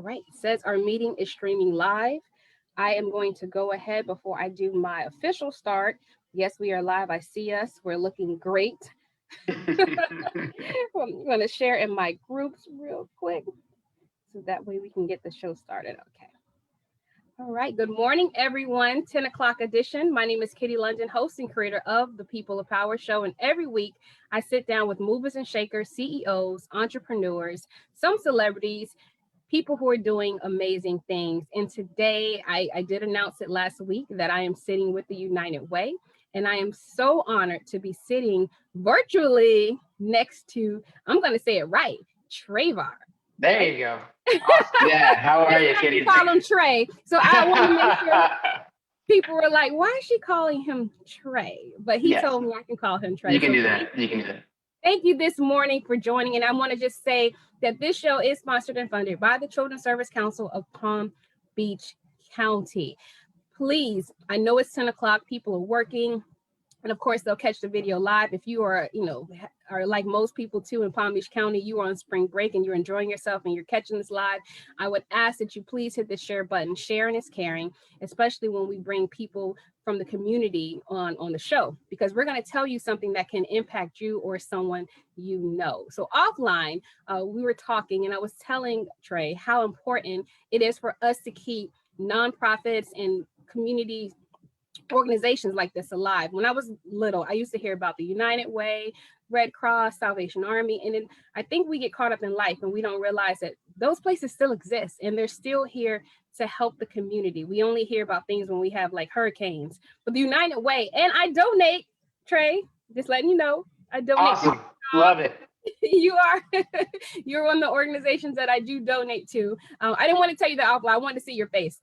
right, it says our meeting is streaming live. I am going to go ahead before I do my official start. Yes, we are live. I see us. We're looking great. I'm going to share in my groups real quick so that way we can get the show started. Okay. All right. Good morning, everyone. 10 o'clock edition. My name is Kitty London, host and creator of the People of Power Show. And every week I sit down with movers and shakers, CEOs, entrepreneurs, some celebrities, people who are doing amazing things. And today I did announce it last week that I am sitting with the United Way. And I am so honored to be sitting virtually next to, I'm going to say it right, Trayvon. There you go. Awesome. Yeah. How are you, Kitty? Call him Trey. So I want to make sure people were like, why is she calling him Trey? But he told me I can call him Trey. You can do that. You can do that. Thank you this morning for joining. And I want to just say that this show is sponsored and funded by the Children's Service Council of Palm Beach County. Please, I know it's 10 o'clock. People are working. And of course, they'll catch the video live. If you are, are like most people too in Palm Beach County, you are on spring break and you're enjoying yourself and you're catching this live, I would ask that you please hit the share button. Sharing is caring, especially when we bring people from the community on the show, because we're going to tell you something that can impact you or someone you know. So offline, we were talking and I was telling Trey how important it is for us to keep nonprofits and community organizations like this alive. When I was little, I used to hear about the United Way, Red Cross, Salvation Army, and then I think we get caught up in life and we don't realize that those places still exist and they're still here to help the community. We only hear about things when we have like hurricanes, but the United Way, and I donate, Trey, just letting you know, I donate. Awesome. Love it. You're one of the organizations that I do donate to. I didn't want to tell you that offline. I wanted to see your face.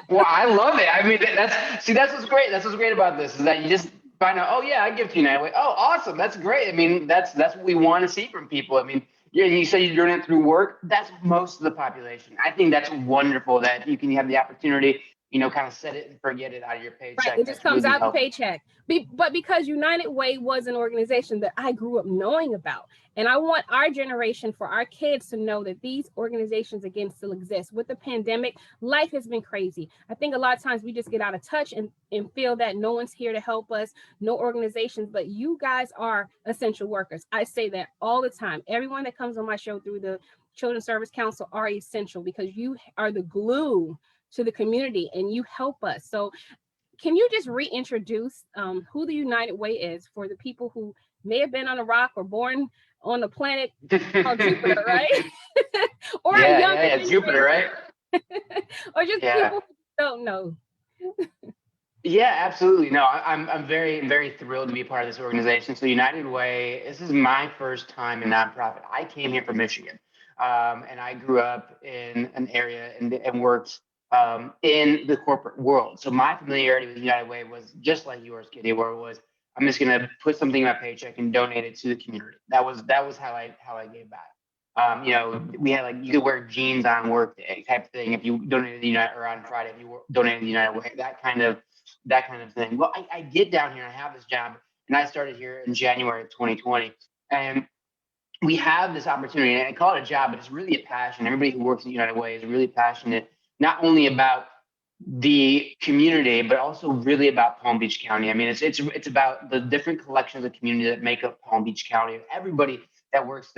Well, I love it. I mean, that's what's great. That's what's great about this is that you just find out, oh yeah, I give to United Way. Oh, awesome. That's great. I mean, that's what we want to see from people. I mean, yeah, you say you're doing it through work. That's most of the population. I think that's wonderful that you can have the opportunity, kind of set it and forget it out of your paycheck. Right, it just comes out the paycheck. But because United Way was an organization that I grew up knowing about, and I want our generation, for our kids to know that these organizations, again, still exist. With the pandemic, life has been crazy. I think a lot of times we just get out of touch and feel that no one's here to help us, no organizations, but you guys are essential workers. I say that all the time. Everyone that comes on my show through the Children's Service Council are essential because you are the glue to the community and you help us. So can you just reintroduce who the United Way is for the people who may have been on a rock or born on a planet called Jupiter, right? Or Jupiter, right? Or just people who don't know. Yeah, absolutely. No, I'm very, very thrilled to be part of this organization. So United Way, this is my first time in nonprofit. I came here from Michigan, and I grew up in an area and worked in the corporate world. So my familiarity with United Way was just like yours, Kitty, where it was, I'm just going to put something in my paycheck and donate it to the community. That was how I gave back. We had you could wear jeans on work day type of thing if you donated the United, or on Friday if you donated the United Way, that kind of thing. Well, I get down here and I have this job, and I started here in January of 2020, and we have this opportunity, and I call it a job, but it's really a passion. Everybody who works at United Way is really passionate, not only about the community, but also really about Palm Beach County. I mean, it's about the different collections of community that make up Palm Beach County. Everybody that works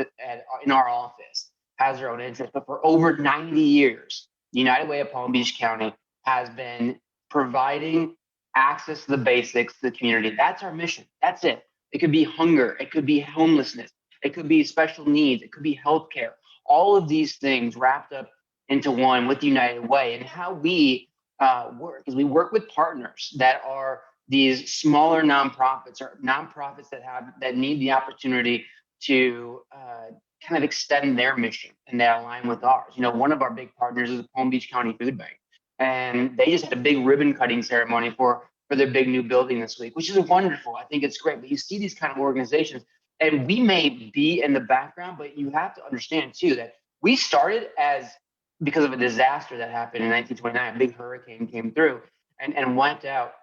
in our office has their own interest, but for over 90 years, United Way of Palm Beach County has been providing access to the basics to the community. That's our mission. That's it. It could be hunger. It could be homelessness. It could be special needs. It could be healthcare. All of these things wrapped up into one with the United Way. And how we work is we work with partners that are these smaller nonprofits or nonprofits that need the opportunity to kind of extend their mission and that align with ours. One of our big partners is the Palm Beach County Food Bank, and they just had a big ribbon cutting ceremony for their big new building this week, which is wonderful. I think it's great. But you see these kind of organizations, and we may be in the background, but you have to understand too that we started because of a disaster that happened in 1929. A big hurricane came through and wiped out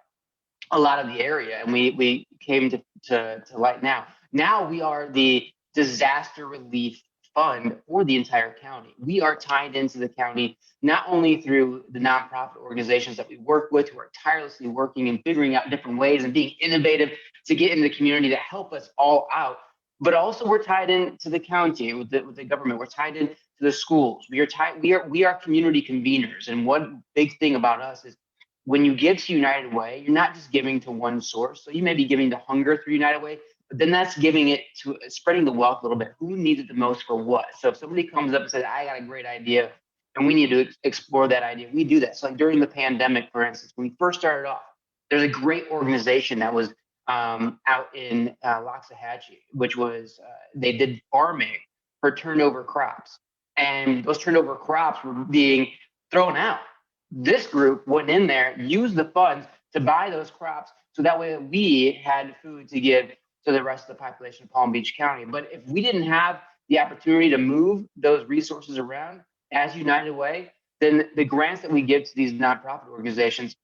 a lot of the area, and we came to light now. Now we are the disaster relief fund for the entire county. We are tied into the county, not only through the nonprofit organizations that we work with, who are tirelessly working and figuring out different ways and being innovative to get into the community to help us all out, but also we're tied into the county with the government. We're tied into the schools. We are community conveners. And one big thing about us is when you give to United Way, you're not just giving to one source. So you may be giving to hunger through United Way, but then that's giving it to spreading the wealth a little bit. Who needs it the most for what? So if somebody comes up and says, I got a great idea and we need to explore that idea, we do that. So like during the pandemic, for instance, when we first started off, there's a great organization that was out in Loxahatchee, which was they did farming for turnover crops. And those turnover crops were being thrown out. This group went in there, used the funds to buy those crops so that way we had food to give to the rest of the population of Palm Beach County. But if we didn't have the opportunity to move those resources around as United Way, then the grants that we give to these nonprofit organizations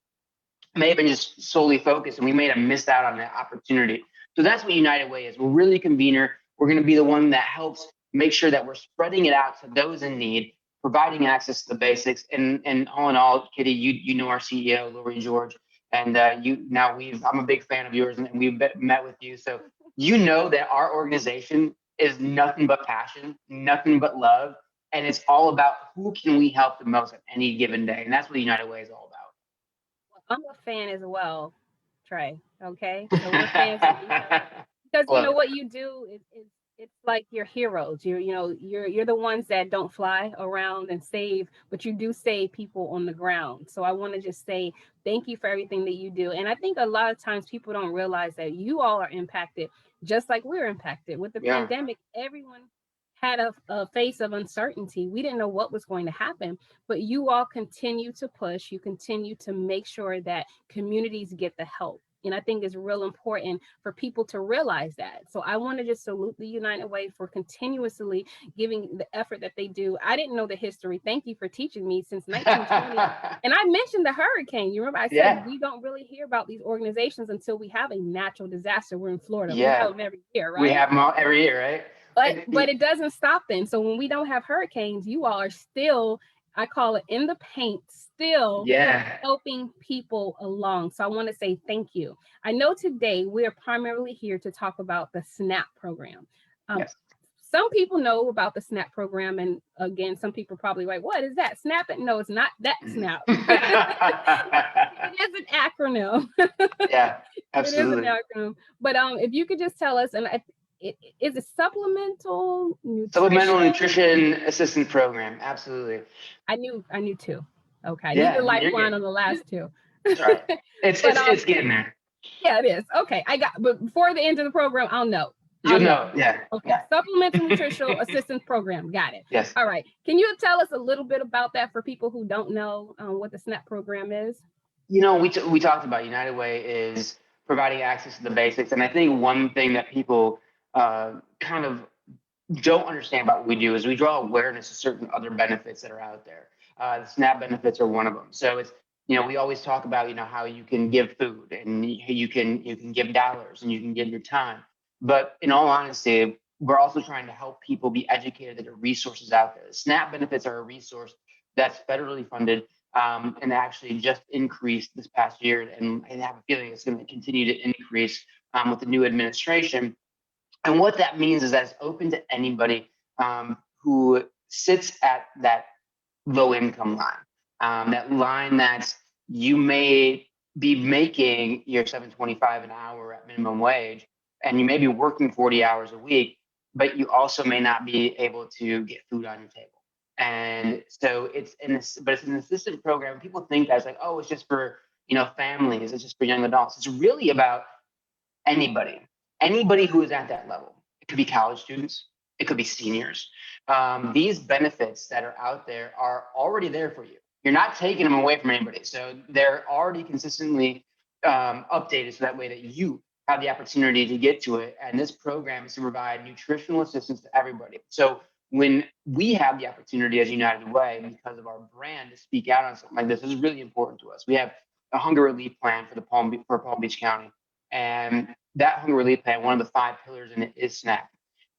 may have been just solely focused and we may have missed out on that opportunity. So that's what United Way is. We're really a convener. We're going to be the one that helps make sure that we're spreading it out to those in need, providing access to the basics. And all in all, Kitty, you know our CEO, Lori George, and I'm a big fan of yours and we've met with you. So you know that our organization is nothing but passion, nothing but love. And it's all about who can we help the most at any given day. And that's what United Way is all about. I'm a fan as well, Trey. Okay, so we're fans of each other because you know Love what you do is it's like you're heroes. You're the ones that don't fly around and save, but you do save people on the ground. So I want to just say thank you for everything that you do. And I think a lot of times people don't realize that you all are impacted just like we're impacted with the Yeah. pandemic. Everyone had a face of uncertainty. We didn't know what was going to happen, but you all continue to push. You continue to make sure that communities get the help. And I think it's real important for people to realize that. So I want to just salute the United Way for continuously giving the effort that they do. I didn't know the history. Thank you for teaching me since 1920. And I mentioned the hurricane. You remember I said Yeah. we don't really hear about these organizations until we have a natural disaster. We're in Florida. We Yeah. have them every year, right? We have them all every year, right? But it doesn't stop then. So when we don't have hurricanes, you all are still, I call it in the paint, still helping people along. So I want to say thank you. I know today we are primarily here to talk about the SNAP program. Yes. Some people know about the SNAP program, and again, some people probably like, what is that? SNAP? No, it's not that SNAP. It is an acronym. Yeah, absolutely. It is an acronym. But if you could just tell us, and it is a supplemental nutrition assistance program. Absolutely. I knew two. Okay, I Yeah, need the lifeline on the last two. Right. It's getting there. Yeah, it is. Okay, but before the end of the program, I'll know. You'll know. Yeah. Okay. Yeah. Supplemental nutritional assistance program. Got it. Yes. All right. Can you tell us a little bit about that for people who don't know what the SNAP program is? You know, we talked about United Way is providing access to the basics, and I think one thing that people kind of don't understand about what we do is we draw awareness to certain other benefits that are out there. The SNAP benefits are one of them. So it's, we always talk about, how you can give food and you can give dollars and you can give your time. But in all honesty, we're also trying to help people be educated that there are resources out there. SNAP benefits are a resource that's federally funded and actually just increased this past year. And I have a feeling it's going to continue to increase with the new administration. And what that means is that it's open to anybody who sits at that low income line, that line that you may be making your $7.25 an hour at minimum wage, and you may be working 40 hours a week, but you also may not be able to get food on your table. And so it's an assistance program. People think that's like, oh, it's just for families, it's just for young adults. It's really about anybody who is at that level. It could be college students, it could be seniors. These benefits that are out there are already there for you. You're not taking them away from anybody. So they're already consistently updated so that way that you have the opportunity to get to it. And this program is to provide nutritional assistance to everybody. So when we have the opportunity as United Way, because of our brand, to speak out on something like this is really important to us. We have a hunger relief plan for Palm Beach County. And that hunger relief plan, one of the 5 pillars in it is SNAP.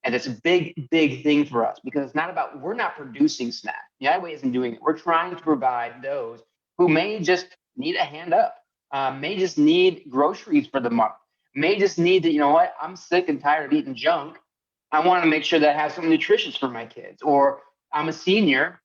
And it's a big, big thing for us because it's not about, we're not producing SNAP. United Way isn't doing it. We're trying to provide those who may just need a hand up, may just need groceries for the month, may just need to, you know what, I'm sick and tired of eating junk. I want to make sure that I have something nutritious for my kids. Or I'm a senior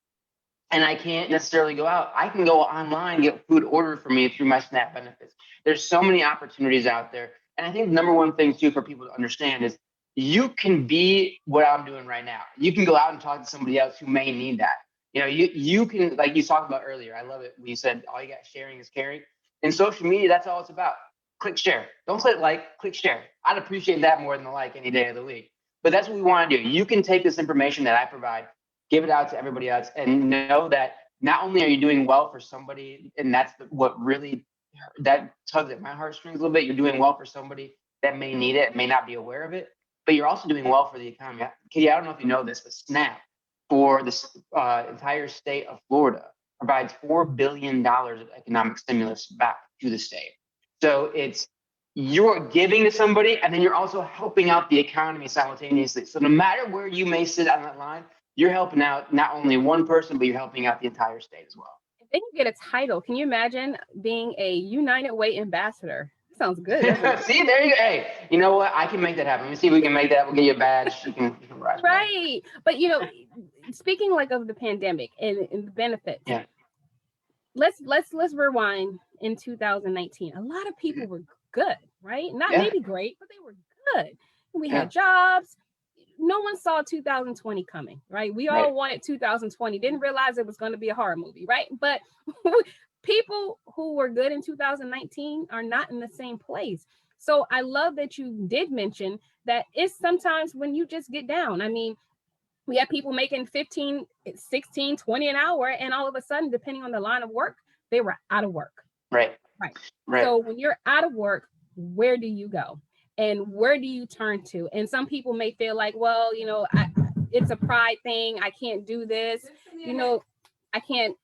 and I can't necessarily go out. I can go online, get food ordered for me through my SNAP benefits. There's so many opportunities out there. And I think the number one thing too for people to understand is you can be what I'm doing right now. You can go out and talk to somebody else who may need that. You know, you can, like you talked about earlier. I love it when you said all you got sharing is caring. In social media, that's all it's about. Click share. Don't click like, click share. I'd appreciate that more than the like any day of the week. But that's what we want to do. You can take this information that I provide, give it out to everybody else, and know that not only are you doing well for somebody, and that's what really that tugs at my heartstrings a little bit. You're doing well for somebody that may need it, may not be aware of it, but you're also doing well for the economy. Katie, I don't know if you know this, but SNAP for the entire state of Florida provides $4 billion of economic stimulus back to the state. So it's you're giving to somebody, and then you're also helping out the economy simultaneously. So no matter where you may sit on that line, you're helping out not only one person, but you're helping out the entire state as well. Then you get a title. Can you imagine being a United Way ambassador? Sounds good. See, there you go. Hey, you know what? I can make that happen. Let me see if we can make that. We'll get you a badge. You can rise. Right. But you know, speaking like of the pandemic and the benefits. Yeah. Let's rewind in 2019. A lot of people were good, right? Not maybe great, but they were good. We had jobs. No one saw 2020 coming, right? We all wanted 2020, didn't realize it was going to be a horror movie, right? But people who were good in 2019 are not in the same place. So I love that you did mention that it's sometimes when you just get down. I mean, we have people making 15, 16, 20 an hour, and all of a sudden, depending on the line of work, they were out of work. Right. So when you're out of work, where do you go? And where do you turn to? And some people may feel like, well, you know, it's a pride thing. I can't do this. You know, I can't.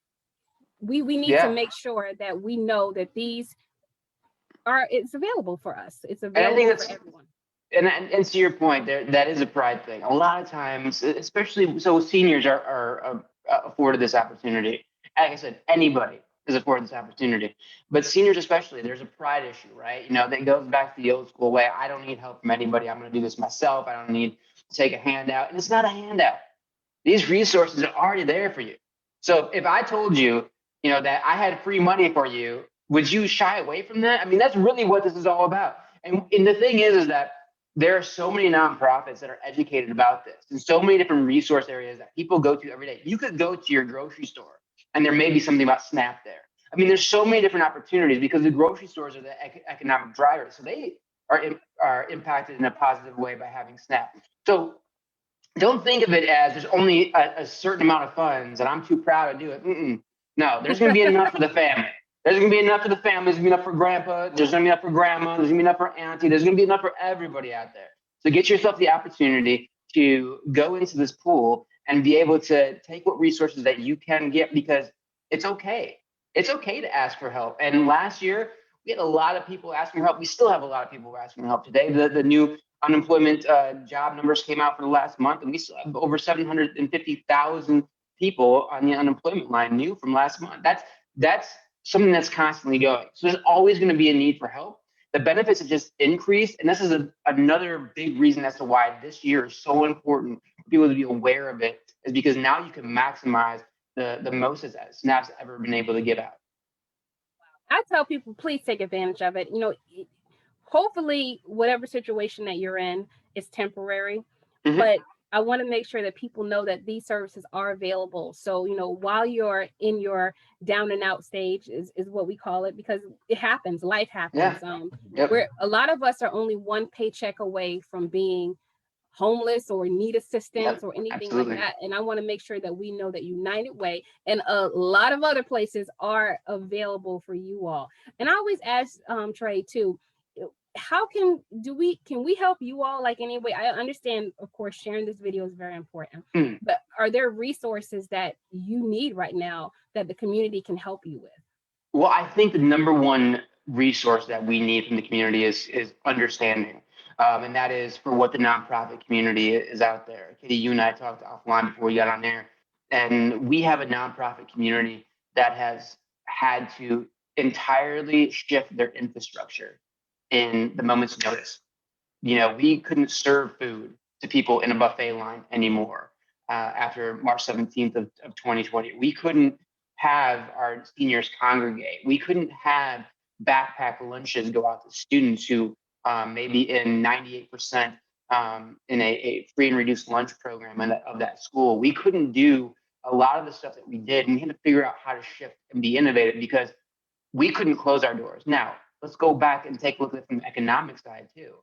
We need to make sure that we know that these it's available for us. It's available for everyone. And to your point, that is a pride thing. A lot of times, especially so seniors are afforded this opportunity. Like I said, anybody is afforded this opportunity, but seniors especially, there's a pride issue, right? You know, that goes back to the old school way. I don't need help from anybody. I'm going to do this myself. I don't need to take a handout. And it's not a handout. These resources are already there for you. So if I told you, you know, that I had free money for you, would you shy away from that? I mean, that's really what this is all about. And the thing is that there are so many nonprofits that are educated about this and so many different resource areas that people go to every day. You could go to your grocery store and there may be something about SNAP there. I mean, there's so many different opportunities because the grocery stores are the economic drivers. So they are impacted in a positive way by having SNAP. So don't think of it as there's only a certain amount of funds and I'm too proud to do it. No, there's going to be enough for the family. There's going to be enough for the family. There's going to be enough for grandpa. There's going to be enough for grandma. There's going to be enough for auntie. There's going to be enough for everybody out there. So get yourself the opportunity to go into this pool and be able to take what resources that you can get because it's okay. It's okay to ask for help. And last year, we had a lot of people asking for help. We still have a lot of people asking for help today. The new unemployment job numbers came out for the last month, and we still have over 750,000 people on the unemployment line new from last month. That's something that's constantly going. So there's always going to be a need for help. The benefits have just increased. And this is another big reason as to why this year is so important for people to be aware of it, is because now you can maximize the most that SNAP's ever been able to give out. I tell people, please take advantage of it. You know, hopefully whatever situation that you're in is temporary, but I want to make sure that people know that these services are available. So, you know, while you're in your down and out stage is what we call it, because it happens, life happens. Where a lot of us are only one paycheck away from being homeless or need assistance or anything like that. And I want to make sure that we know that United Way and a lot of other places are available for you all. And I always ask Trey too, how can we help you all like any way? I understand, of course, sharing this video is very important, but are there resources that you need right now that the community can help you with? Well, I think the number one resource that we need from the community is understanding. And that is for what the nonprofit community is out there. Katie, you and I talked offline before we got on there, and we have a nonprofit community that has had to entirely shift their infrastructure in the moment's notice. We couldn't serve food to people in a buffet line anymore after March 17th of 2020. We couldn't have our seniors congregate. We couldn't have backpack lunches go out to students who maybe in 98% in a free and reduced lunch program of that school. We couldn't do a lot of the stuff that we did, and we had to figure out how to shift and be innovative because we couldn't close our doors. Now, let's go back and take a look at it from the economic side too.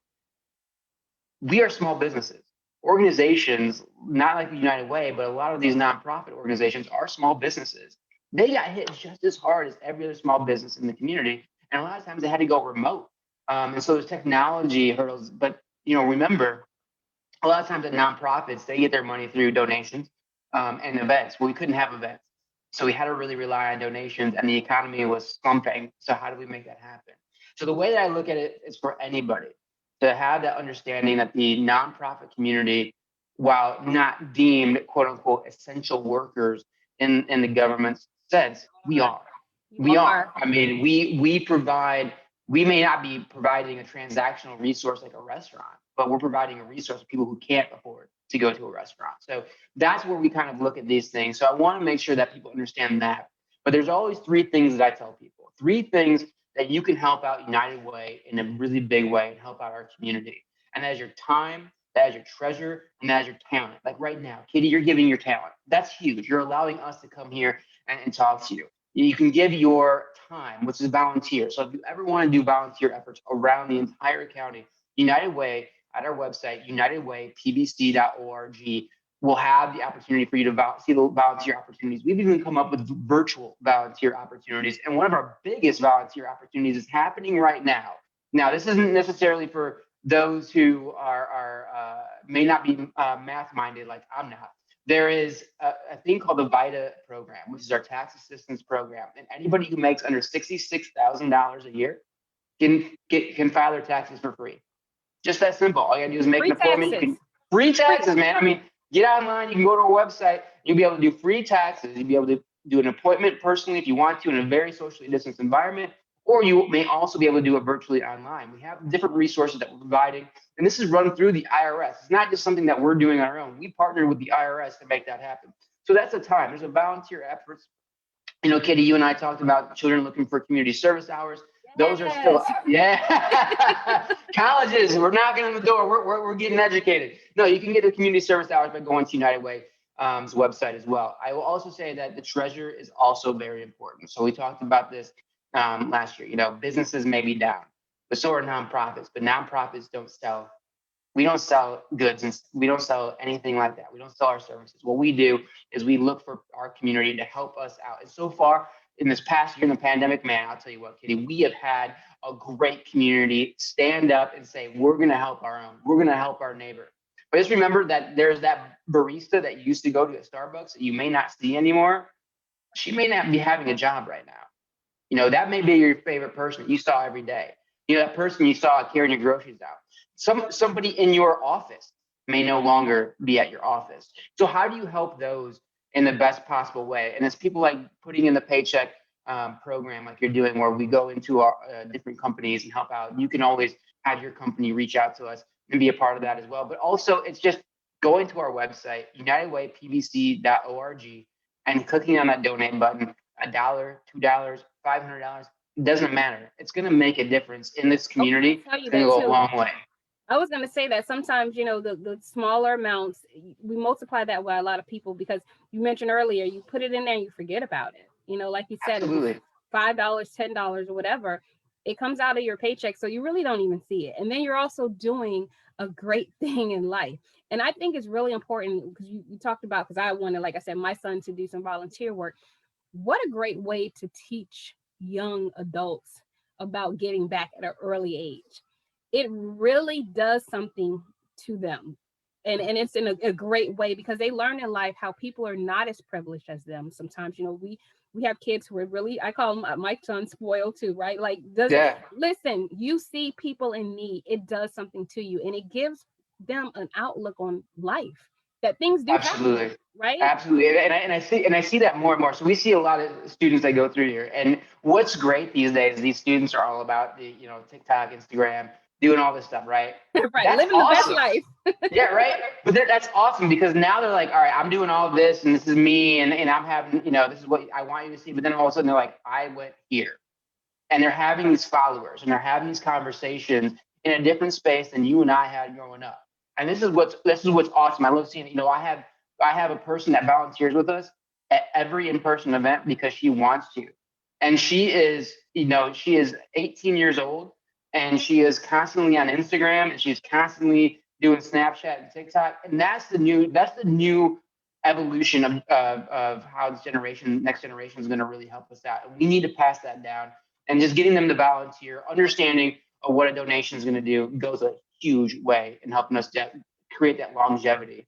We are small businesses. Organizations, not like the United Way, but a lot of these nonprofit organizations are small businesses. They got hit just as hard as every other small business in the community. And a lot of times they had to go remote. And so there's technology hurdles. But, remember, a lot of times at nonprofits, they get their money through donations and events. Well, we couldn't have events. So we had to really rely on donations, and the economy was slumping. So how do we make that happen? So the way that I look at it is for anybody to have that understanding that the nonprofit community, while not deemed quote unquote essential workers in the government's sense, we are. We are. I mean, we provide, we may not be providing a transactional resource like a restaurant, but we're providing a resource for people who can't afford to go to a restaurant. So that's where we kind of look at these things. So I want to make sure that people understand that. But there's always three things that I tell people, three things that you can help out United Way in a really big way and help out our community. And that is your time, that is your treasure, and that is your talent. Like right now, Katie, you're giving your talent. That's huge. You're allowing us to come here and talk to you. You can give your time, which is volunteer. So if you ever want to do volunteer efforts around the entire county, United Way at our website, unitedwaypbc.org, will have the opportunity for you to see the volunteer opportunities. We've even come up with virtual volunteer opportunities. And one of our biggest volunteer opportunities is happening right now. Now, this isn't necessarily for those who may not be math minded like I'm not. There is a thing called the VITA program, which is our tax assistance program. And anybody who makes under $66,000 a year can file their taxes for free. Just that simple. All you gotta do is make an appointment. Free taxes, man. I mean, get online. You can go to our website. You'll be able to do free taxes. You'll be able to do an appointment personally if you want to in a very socially distanced environment, or you may also be able to do it virtually online. We have different resources that we're providing, and this is run through the IRS. It's not just something that we're doing on our own. We partner with the IRS to make that happen. So that's a time. There's a volunteer efforts. Katie, you and I talked about children looking for community service hours. Those are still, colleges, we're knocking on the door. We're getting educated. No, you can get the community service hours by going to United Way's website as well. I will also say that the treasure is also very important. So we talked about this last year. Businesses may be down, but so are nonprofits. But nonprofits don't sell. We don't sell goods, and we don't sell anything like that. We don't sell our services. What we do is we look for our community to help us out. And so far, in this past year in the pandemic, man, I'll tell you what, Kitty, we have had a great community stand up and say, we're going to help our own. We're going to help our neighbor. But just remember that there's that barista that used to go to a Starbucks that you may not see anymore. She may not be having a job right now. That may be your favorite person that you saw every day. That person you saw carrying your groceries out. Somebody in your office may no longer be at your office. So how do you help those in the best possible way? And it's people like putting in the paycheck program like you're doing, where we go into our different companies and help out. You can always have your company reach out to us and be a part of that as well. But also it's just going to our website, unitedwaypbc.org, and clicking on that donate button. $1, $2, $500, it doesn't matter. It's going to make a difference in this community. It's going to go a long way. I was going to say that sometimes, the smaller amounts, we multiply that by a lot of people, because you mentioned earlier, you put it in there and you forget about it. Like you said, $5, $10 or whatever, it comes out of your paycheck. So you really don't even see it. And then you're also doing a great thing in life. And I think it's really important, because you talked about, because I wanted, like I said, my son to do some volunteer work. What a great way to teach young adults about getting back at an early age. It really does something to them. And it's in a great way because they learn in life how people are not as privileged as them. Sometimes, you know, we have kids who are really, I call them, my son spoiled too, right? Like, Yeah, listen, you see people in need, it does something to you, and it gives them an outlook on life that things do happen, absolutely. right? Absolutely. And I see that more and more. So we see a lot of students that go through here. And what's great these days, these students are all about the, TikTok, Instagram, doing all this stuff, right? Right, That's living the best awesome. life. Yeah, right. But that's awesome because now they're like, all right, I'm doing all this and this is me and I'm having, this is what I want you to see. But then all of a sudden they're like, I went here. And they're having these followers and they're having these conversations in a different space than you and I had growing up. And this is what's awesome. I love seeing, I have a person that volunteers with us at every in-person event because she wants to. And she is 18 years old and she is constantly on Instagram and she's constantly doing Snapchat and TikTok. And that's the new evolution of how next generation is going to really help us out. And we need to pass that down and just getting them to volunteer, understanding what a donation is going to do goes a huge way in helping us create that longevity.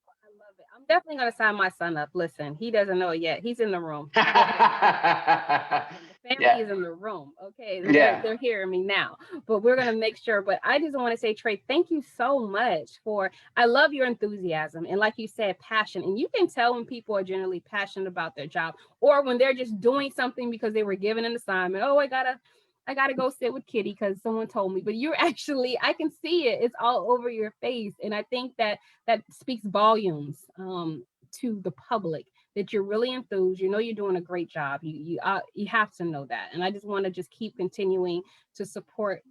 I love it. I'm definitely gonna sign my son up. Listen, he doesn't know it yet. He's in the room. The family Yeah, is in the room. Okay. yeah. They're hearing me now. But we're gonna make sure. But I just want to say, Trey, thank you so much for I love your enthusiasm and like you said, passion. And you can tell when people are generally passionate about their job or when they're just doing something because they were given an assignment. Oh, I gotta go sit with Kitty because someone told me. But you're actually, I can see it. It's all over your face. And I think that speaks volumes to the public that you're really enthused. You know you're doing a great job. You have to know that. And I just want to just keep continuing to support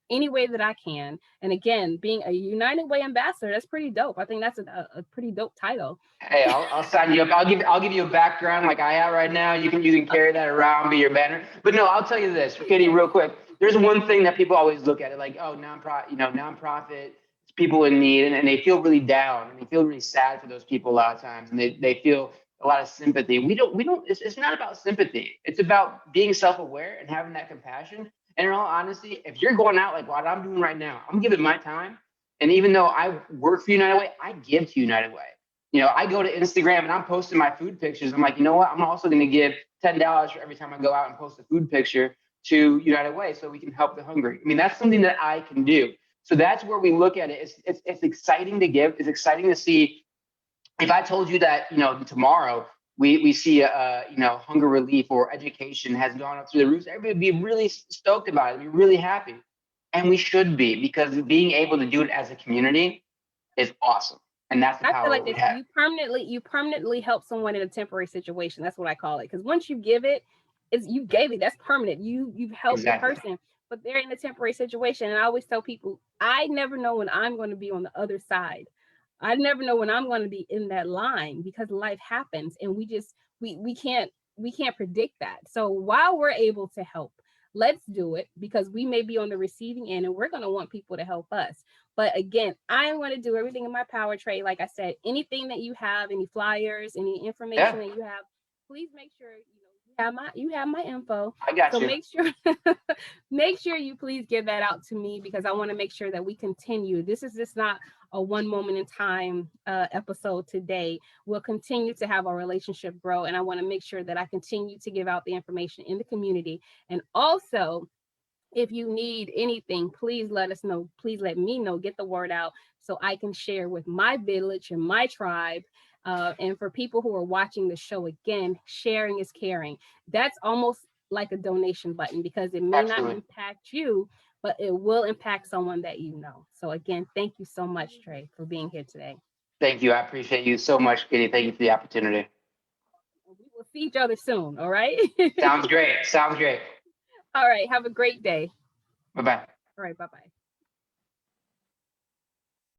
any way that I can. And again, being a United Way ambassador, that's pretty dope. I think that's a pretty dope title. Hey, I'll sign you up. I'll give you a background like I have right now. You can carry that around, be your banner. But no, I'll tell you this, Kitty, real quick. There's one thing that people always look at it like, oh, nonprofit, it's people in need, and they feel really down and they feel really sad for those people a lot of times, and they feel a lot of sympathy. We don't. It's not about sympathy. It's about being self-aware and having that compassion. And in all honesty, if you're going out like what I'm doing right now, I'm giving my time. And even though I work for United Way, I give to United Way. I go to Instagram and I'm posting my food pictures. I'm like, you know what? I'm also going to give $10 for every time I go out and post a food picture to United Way so we can help the hungry. I mean, that's something that I can do. So that's where we look at it. It's exciting to give. It's exciting to see. If I told you that, tomorrow we see, hunger relief or education has gone up through the roof, everybody would be really stoked about it, be really happy. And we should be because being able to do it as a community is awesome. And that's the I feel power like we this have. you permanently help someone in a temporary situation. That's what I call it. Because once you give it, it's you gave it. That's permanent. You've helped the Exactly. person, but they're in a temporary situation. And I always tell people, I never know when I'm going to be on the other side. I never know when I'm going to be in that line because life happens, and we can't predict that. So while we're able to help, let's do it because we may be on the receiving end, and we're going to want people to help us. But again, I'm going to do everything in my power, Trey. Like I said, anything that you have, any flyers, any information Yeah, that you have, please make sure you have my info. I got So you. make sure you please give that out to me because I want to make sure that we continue. This is just not a one moment in time episode today. We'll continue to have our relationship grow, and I want to make sure that I continue to give out the information in the community. And also, if you need anything, please let us know. Please let me know. Get the word out so I can share with my village and my tribe. And for people who are watching the show, again, sharing is caring. That's almost like a donation button because it may not Absolutely. impact you, but it will impact someone that you know. So again, thank you so much, Trey, for being here today. Thank you. I appreciate you so much, Kitty. Thank you for the opportunity. We will see each other soon. All right. Sounds great. Sounds great. All right. Have a great day. Bye bye. All right. Bye bye.